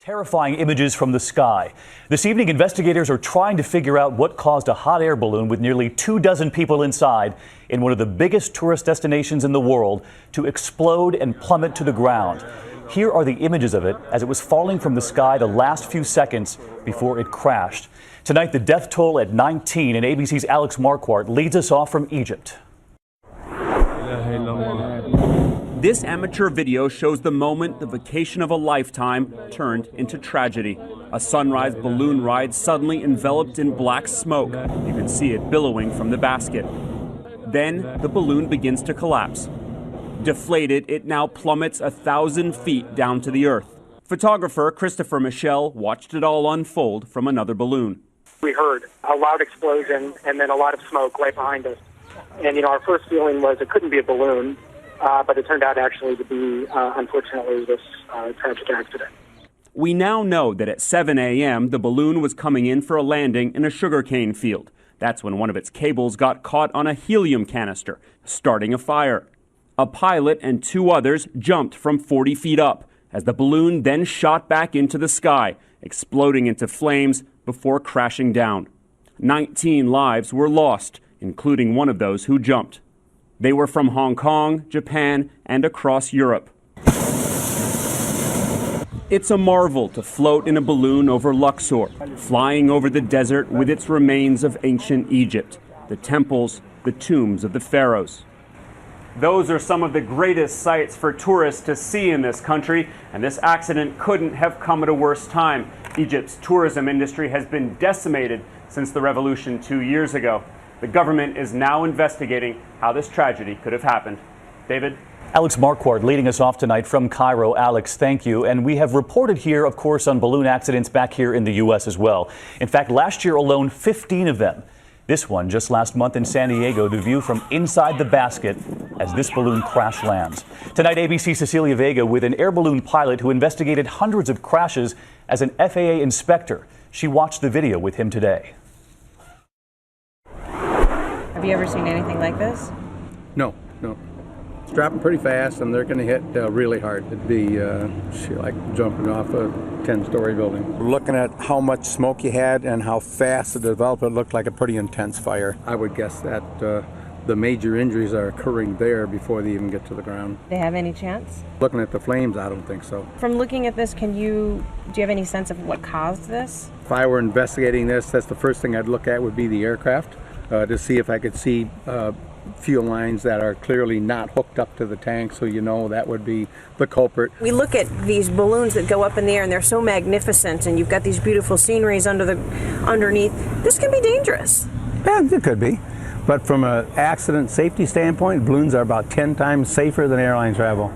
Terrifying images from the sky. This evening, investigators are trying to figure out what caused a hot air balloon with nearly 24 people inside in one of the biggest tourist destinations in the world to explode and plummet to the ground. Here are the images of it as it was falling from the sky the last few seconds before it crashed. Tonight, the death toll at 19, and ABC's Alex Marquardt leads us off from Egypt. This amateur video shows the moment the vacation of a lifetime turned into tragedy. A sunrise balloon ride suddenly enveloped in black smoke. You can see it billowing from the basket. Then the balloon begins to collapse. Deflated, it now plummets 1,000 feet down to the earth. Photographer Christopher Michel watched it all unfold from another balloon. We heard a loud explosion and then a lot of smoke right behind us. And, our first feeling was it couldn't be a balloon. But it turned out actually to be, unfortunately, this tragic accident. We now know that at 7 a.m., the balloon was coming in for a landing in a sugarcane field. That's when one of its cables got caught on a helium canister, starting a fire. A pilot and two others jumped from 40 feet up as the balloon then shot back into the sky, exploding into flames before crashing down. 19 lives were lost, including one of those who jumped. They were from Hong Kong, Japan, and across Europe. It's a marvel to float in a balloon over Luxor, flying over the desert with its remains of ancient Egypt, the temples, the tombs of the pharaohs. Those are some of the greatest sights for tourists to see in this country, and this accident couldn't have come at a worse time. Egypt's tourism industry has been decimated since the revolution 2 years ago. The government is now investigating how this tragedy could have happened. David? Alex Marquardt leading us off tonight from Cairo. Alex, thank you. And we have reported here, of course, on balloon accidents back here in the U.S. as well. In fact, last year alone, 15 of them. This one just last month in San Diego, the view from inside the basket as this balloon crash lands. Tonight, ABC's Cecilia Vega with an air balloon pilot who investigated hundreds of crashes as an FAA inspector. She watched the video with him today. Have you ever seen anything like this? No. It's dropping pretty fast, and they're going to hit really hard. It'd be like jumping off a 10-story building. Looking at how much smoke you had and how fast it developed, it looked like a pretty intense fire. I would guess that the major injuries are occurring there before they even get to the ground. They have any chance? Looking at the flames, I don't think so. From looking at this, do you have any sense of what caused this? If I were investigating this, that's the first thing I'd look at would be the aircraft. To see if I could see fuel lines that are clearly not hooked up to the tank, so that would be the culprit. We look at these balloons that go up in the air and they're so magnificent, and you've got these beautiful sceneries underneath. This can be dangerous. Yeah, it could be. But from an accident safety standpoint, balloons are about 10 times safer than airline travel.